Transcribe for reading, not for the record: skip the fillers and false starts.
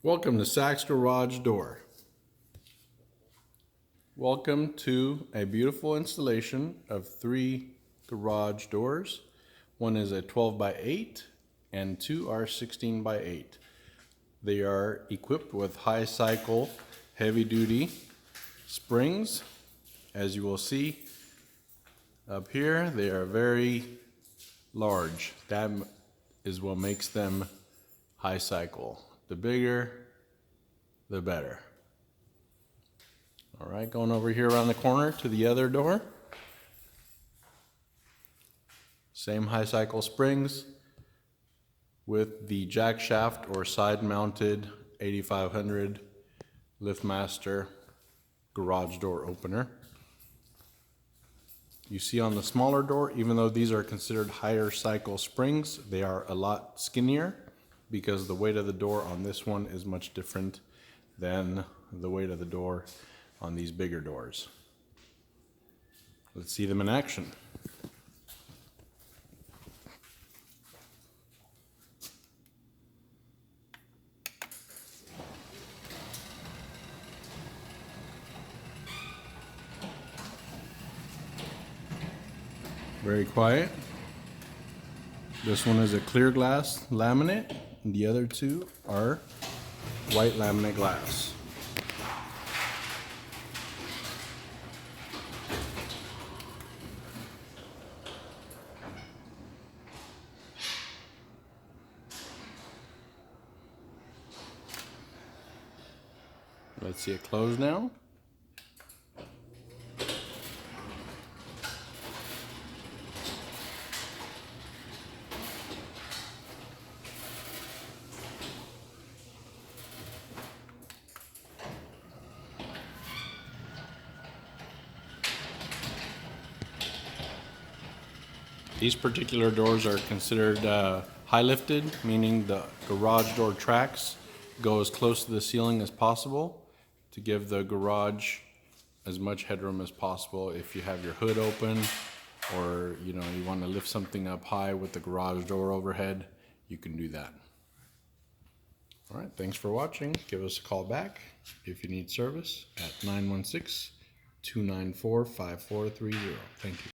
Welcome to SACS Garage Door. Welcome to a beautiful installation of 3 garage doors. One is a 12 by 8 and 2 are 16 by 8. They are equipped with high cycle heavy duty springs. As you will see up here, they are very large. That is what makes them high cycle. The bigger, the better. All right, going over here around the corner to the other door. Same high cycle springs with the jack shaft or side mounted 8500 LiftMaster garage door opener. You see on the smaller door, even though these are considered higher cycle springs, they are a lot skinnier because the weight of the door on this one is much different than the weight of the door on these bigger doors. Let's see them in action. Very quiet. This one is a clear glass laminate, and the other two are white laminate glass. Let's see it close now. These particular doors are considered high lifted, meaning the garage door tracks go as close to the ceiling as possible to give the garage as much headroom as possible. If you have your hood open or you want to lift something up high with the garage door overhead, you can do that. All right, thanks for watching. Give us a call back if you need service at 916-294-5430. Thank you.